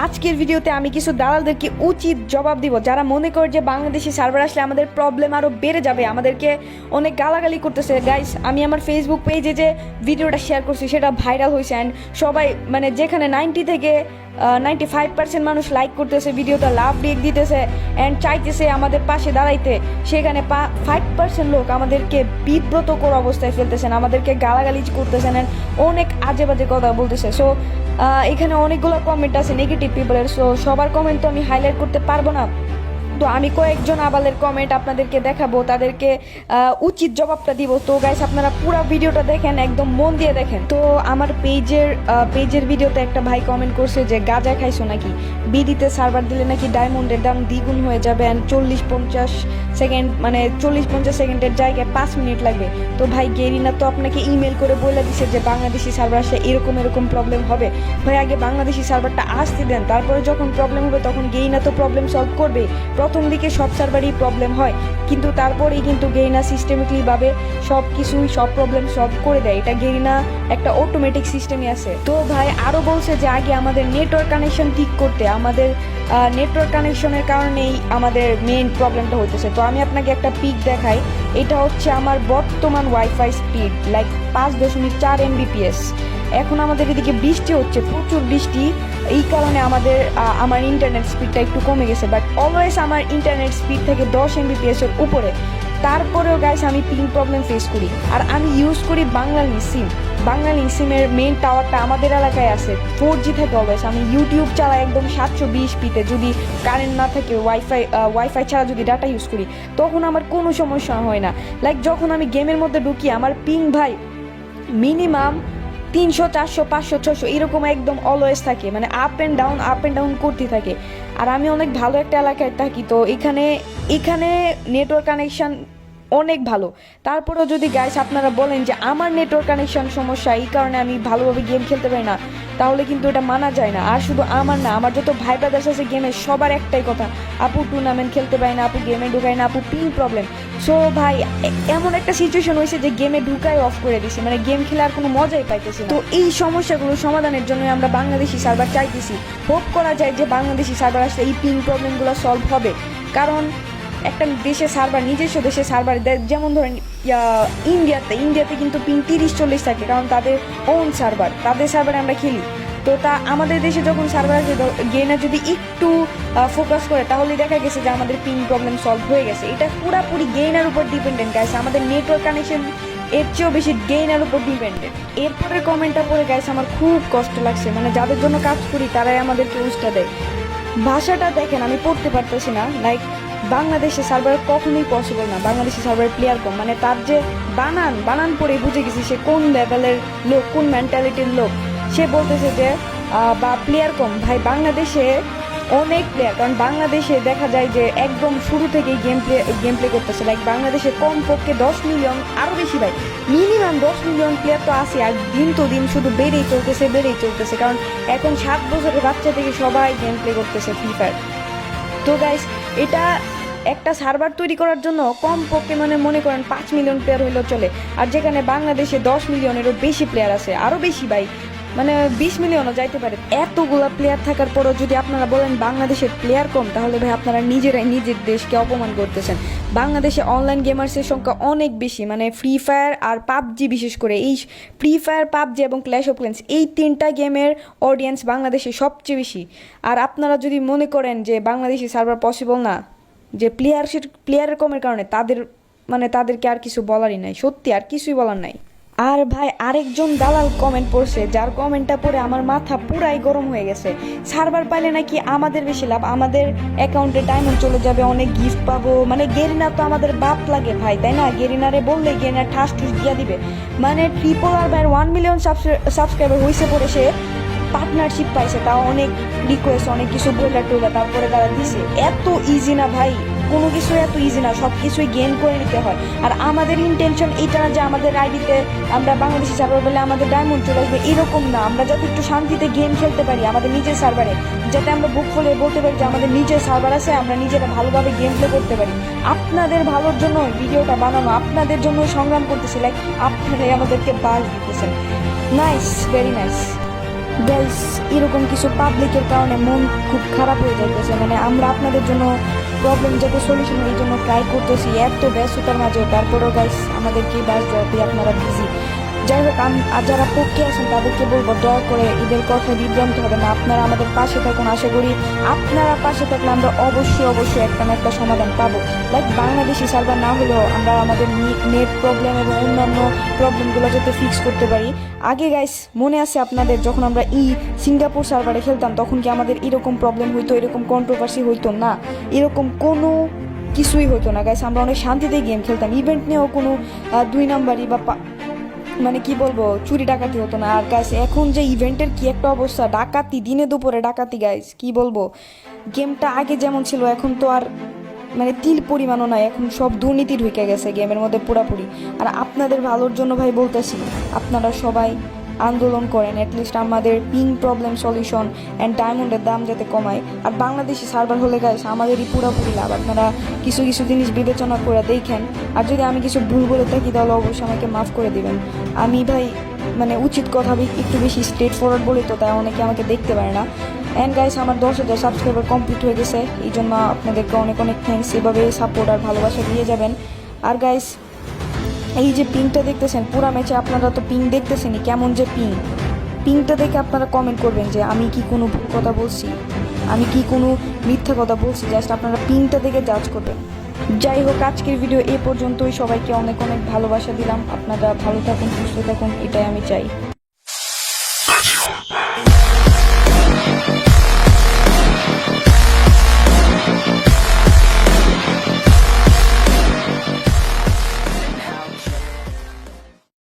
আজকের ভিডিওতে আমি কিছু দালালদেরকে উচিত জবাব দিব যারা মনে করে যে বাংলাদেশি সার্ভার আসলে আমাদের প্রবলেম আরও বেড়ে যাবে, আমাদেরকে অনেক গালাগালি করতেছে। গাইস, আমি আমার ফেসবুক পেজে যে ভিডিওটা শেয়ার করছি সেটা ভাইরাল হয়েছে অ্যান্ড সবাই মানে যেখানে 90 থেকে 95% মানুষ লাইক করতেছে, ভিডিওটা লাভ রিয়েক্ট দিতেছে অ্যান্ড চাইতেছে আমাদের পাশে দাঁড়াইতে, সেখানে 5% লোক আমাদেরকে বিব্রতকর অবস্থায় ফেলতেছেন, আমাদেরকে গালাগালি করতেছেন অ্যান্ড অনেক আজে বাজে কথা বলতেছে। সো এখানে অনেকগুলো কমেন্ট আছে নেগেটিভ পিপলের, সো সবার কমেন্ট তো আমি হাইলাইট করতে পারবো না। তো আমি কয়েকজন আবালের কমেন্ট আপনাদেরকে দেখাবো, তাদেরকে উচিত জবাবটা দিব। তো গাইস, আপনারা পুরো ভিডিওটা দেখেন, একদম মন দিয়ে দেখেন। তো আমার পেজের ভিডিওতে একটা ভাই কমেন্ট করছে যে গাঁজা খাইছো নাকি, বিডিতে সার্ভার দিলে নাকি ডায়মন্ডের দাম দ্বিগুণ হয়ে যাবে অ্যান্ড 40-50 সেকেন্ড মানে 40-50 সেকেন্ডের জায়গায় 5 মিনিট লাগবে। তো ভাই, গেরিনা তো আপনাকে ইমেল করে বলে দিছে যে বাংলাদেশি সার্ভার আসলে এরকম প্রবলেম হবে। ভাই, আগে বাংলাদেশি সার্ভারটা আসতে দেন, তারপরে যখন প্রবলেম হবে তখন গেরিনা তো প্রবলেম সলভ করবে। প্রথম দিকে সব সার্ভারই প্রবলেম হয়, কিন্তু তারপরেই কিন্তু গেরিনা সিস্টেমিকলিভাবে সব প্রবলেম সলভ করে দেয়। এটা গেরিনা একটা অটোমেটিক সিস্টেমই আছে। তো ভাই আরও বলছে যে আগে আমাদের নেটওয়ার্ক কানেকশন ঠিক করতে, আমাদের নেটওয়ার্ক কানেকশনের কারণেই আমাদের মেইন প্রবলেমটা হইতেছে। তো আমি আপনাকে একটা পিক দেখাই, এটা হচ্ছে আমার বর্তমান ওয়াইফাই স্পিড, লাইক 5.4 Mbps। এখন আমাদের এদিকে বৃষ্টি হচ্ছে, প্রচুর বৃষ্টি, এই কারণে আমার ইন্টারনেট স্পিডটা একটু কমে গেছে, বাট অলওয়েজ আমার ইন্টারনেট স্পিড থেকে 10 Mbps এর উপরে। তারপরেও গাইস আমি পিং প্রবলেম ফেস করি, আর আমি ইউজ করি বাংলালিংক সিমের মেইন টাওয়ারটা আমাদের এলাকায় আছে, 4G থাকে অলওয়েজ। আমি ইউটিউব চালাই একদম 720pতে, যদি কারেন্ট না থাকে ওয়াইফাই ছাড়া যদি ডাটা ইউজ করি তখন আমার কোনো সমস্যা হয় না। লাইক যখন আমি গেমের মধ্যে ঢুকি আমার পিং ভাই মিনিমাম 300, 400, 500, 600 এরকম একদম অলওয়েজ থাকে, মানে আপ অ্যান্ড ডাউন করতে থাকে। আর আমি অনেক ভালো একটা এলাকায় থাকি, তো এখানে নেটওয়ার্ক কানেকশন অনেক ভালো। তারপরেও যদি গাইস আপনারা বলেন যে আমার নেটওয়ার্ক কানেকশন সমস্যা, এই কারণে আমি ভালোভাবে গেম খেলতে পারি না, তাহলে কিন্তু এটা মানা যায় না। আর শুধু আমার না, আমার যত ভাই ব্রাদার্স আছে গেমের, সবার একটাই কথা, আপু টুর্নামেন্ট খেলতে পারি না, আপু গেমে ঢুকাই না, আপু পিং প্রবলেম। সো ভাই, এমন একটা সিচুয়েশন হয়েছে যে গেমে ঢুকাই অফ করে দিছে, মানে গেম খেলার কোনো মজাই পাইতেছি না। তো এই সমস্যাগুলো সমাধানের জন্য আমরা বাংলাদেশি সার্ভার চাইতেছি। হোপ করা যায় যে বাংলাদেশি সার্ভার আসলে এই পিং প্রবলেমগুলো সলভ হবে। কারণ একটা দেশে সার্ভার, নিজস্ব দেশে সার্ভার, যেমন ধরেন ইন্ডিয়াতে কিন্তু পিং 30-40 থাকে, কারণ তাদের ওন সার্ভার, তাদের সার্ভারে আমরা খেলি। তো আমাদের দেশে যখন সার্ভার আছে, গেইনার যদি একটু ফোকাস করে তাহলে দেখা গেছে যে আমাদের পিং প্রবলেম সলভ হয়ে গেছে। এটা পুরাপুরি গেইনার উপর ডিপেন্ডেন্ট গাইস, আমাদের নেটওয়ার্ক কানেকশন এর চেয়েও বেশি গেইনার উপর ডিপেন্ডেন্ট। এরপরের কমেন্টটা পড়ে গাইস আমার খুব কষ্ট লাগছে, মানে যাদের জন্য কাজ করি তারাই আমাদেরকে উস্টা দেয়। ভাষাটা দেখেন, আমি পড়তে পারতেছি না। লাইক বাংলাদেশে সার্ভার কখনোই পসিবল না, বাংলাদেশি সার্ভার প্লেয়ার কম, মানে তার যে বানান পড়ে বুঝে গেছি সে কোন লেভেলের লোক, কোন মেন্টালিটির লোক। সে বলতেছে যে বা প্লেয়ার কম। ভাই, বাংলাদেশে অনেক প্লেয়ার, কারণ বাংলাদেশে দেখা যায় যে একদম শুরু থেকেই গেম প্লে করতেছে। লাইক বাংলাদেশে কমপক্ষে 10 মিলিয়ন, আরও বেশি ভাই, মিনিমাম 10 মিলিয়ন প্লেয়ার তো আছে, আর দিন তো দিন শুধু বেড়েই চলতেছে, কারণ এখন 7 বছরের বাচ্চা থেকে সবাই গেম প্লে করতেছে ফ্রি ফায়ার। তো গাইস, এটা একটা সার্ভার তৈরি করার জন্য কমপক্ষে মানে মনে করেন 5 মিলিয়ন প্লেয়ার হইলেও চলে, আর যেখানে বাংলাদেশে 10 মিলিয়নেরও বেশি প্লেয়ার আছে, আরও বেশি ভাই, মানে 20 মিলিয়নও যাইতে পারে। এতগুলা প্লেয়ার থাকার পরও যদি আপনারা বলেন বাংলাদেশের প্লেয়ার কম, তাহলে ভাই আপনারা নিজেরাই নিজের দেশকে অপমান করতেছেন। বাংলাদেশে অনলাইন গেমার্সের সংখ্যা অনেক বেশি, মানে ফ্রি ফায়ার আর পাবজি, বিশেষ করে এই ফ্রি ফায়ার, পাবজি এবং ক্ল্যাশ অফ ক্ল্যান্স, এই 3টা গেমের অডিয়েন্স বাংলাদেশে সবচেয়ে বেশি। আর আপনারা যদি মনে করেন যে বাংলাদেশি সার্ভার পসিবল না, যে প্লেয়ারের কমের কারণে, তাদেরকে আর কিছু বলারই নাই, সত্যি আর কিছুই বলার নাই। আর ভাই, আরেকজন দালাল কমেন্ট পড়ছে, যার কমেন্টটা পড়ে আমার মাথা পুরাই গরম হয়ে গেছে। সার্ভার পাইলে নাকি আমাদের বেশি লাভ, আমাদের অ্যাকাউন্টে ডায়মন্ড চলে যাবে, অনেক গিফট পাবো, মানে গেরিনা তো আমাদের বাপ লাগে ভাই, তাই না? গেরিনারে বললে গেরিনা ঠাস ঠুস দিয়া দিবে। মানে ট্রিপল ভাই 1 মিলিয়ন সাবস্ক্রাইবার হয়েছে পরে সে পার্টনারশিপ পাইছে, তাও অনেক রিকোয়েস্ট, অনেক কিছু বইলা টুলা, তারপরে তারা দিছে। এত ইজি না ভাই, কোনো কিছু এত ইজি না, সব কিছুই গেইন করে নিতে হয়। আর আমাদের ইন্টেনশন এটা না যে আমাদের আইডিতে আমরা বাংলাদেশি সার্ভার বলে আমাদের ডায়মন্ড চলে আসবে, এরকম না। আমরা যাতে একটু শান্তিতে গেম খেলতে পারি আমাদের নিজের সার্ভারে, যাতে আমরা বুক খুলে বলতে পারি যে আমাদের নিজের সার্ভার আছে, আমরা নিজেরা ভালোভাবে গেম প্লে করতে পারি। আপনাদের ভালোর জন্য ভিডিওটা বানানো, আপনাদের জন্য সংগ্রাম করতেছি, লাইক আপনারাই আমাদেরকে বাস দিতেছেন। Nice, very nice. গাইস এরকম কিছু পাবলিকের কারণে মন খুব খারাপ হয়ে যাইতেছে, মানে আমরা আপনাদের জন্য প্রবলেম যাতে সলিউশন এই জন্য ট্রাই করতেছি এত ব্যস্ততার মাঝেও, তারপরেও গাইস আমাদেরকে বাস দেওয়াতে আপনারা বিজি। যাই হোক, আর যারা পক্ষে আছেন তাদেরকে বলবো দয়া করে এদের কথা বিভ্রান্ত হবে না, আপনারা আমাদের পাশে থাকুন। আশা করি আপনারা পাশে থাকলে আমরা অবশ্যই একটা না একটা সমাধান পাবো। লাইক বাংলাদেশি সার্ভার না হলেও আমরা আমাদের নেট প্রবলেম এবং অন্যান্য প্রবলেমগুলো যাতে ফিক্স করতে পারি। আগে গাইস মনে আছে আপনাদের যখন আমরা সিঙ্গাপুর সার্ভারে খেলতাম তখন কি আমাদের এরকম প্রবলেম হইতো, এরকম কন্ট্রোভার্সি হইতো না, এরকম কোনো কিছুই হতো না গাইস। আমরা অনেক শান্তিতে গেম খেলতাম, ইভেন্ট নিয়েও কোনো 2 নাম্বারই বা মানে কি বলবো চুরি ডাকাতি হতো না। আর গাইস এখন যে ইভেন্টের কি একটা অবস্থা, ডাকাতি দিনে দুপুরে ডাকাতি গাইস, কি বলবো। গেমটা আগে যেমন ছিল এখন তো আর মানে তিল পরিমাণও নাই, এখন সব দুর্নীতি ঢুকে গেছে গেমের মধ্যে পুরাপুরি। আর আপনাদের ভালোর জন্য ভাই বলতেছি, আপনারা সবাই আন্দোলন করেন, অ্যাটলিস্ট আমাদের পিং প্রবলেম সলিউশন অ্যান্ড ডায়মন্ডের দাম যাতে কমায়। আর বাংলাদেশি সার্ভার হলে গাইস আমাদেরই পুরোপুরি লাভ, আপনারা কিছু জিনিস বিবেচনা করে দেখেন। আর যদি আমি কিছু ভুল বলে থাকি তাহলে অবশ্যই আমাকে মাফ করে দিবেন। আমি ভাই মানে উচিত কথা একটু বেশি স্ট্রেট ফরওয়ার্ড বলি তো, তাই অনেকে আমাকে দেখতে পারে না। অ্যান্ড গাইস আমার 10,000 সাবস্ক্রাইবার কমপ্লিট হয়ে গেছে, এই জন্য আপনাদেরকে অনেক থ্যাঙ্কস। এভাবে সাপোর্ট আর ভালোবাসা দিয়ে যাবেন। আর গাইস এই যে পিংটা দেখতেছেন পুরা ম্যাচে, আপনারা তো পিং দেখতেছেনই কেমন যে পিংটা দেখে আপনারা কমেন্ট করবেন যে আমি কি কোনো ভুল কথা বলছি, আমি কি কোনো মিথ্যা কথা বলছি, জাস্ট আপনারা পিংটা দেখে জাজ করবেন। যাই হোক, আজকের ভিডিও এ পর্যন্তই। সবাইকে অনেক ভালোবাসা দিলাম। আপনারা ভালো থাকুন, সুস্থ থাকুন, এটাই আমি চাই।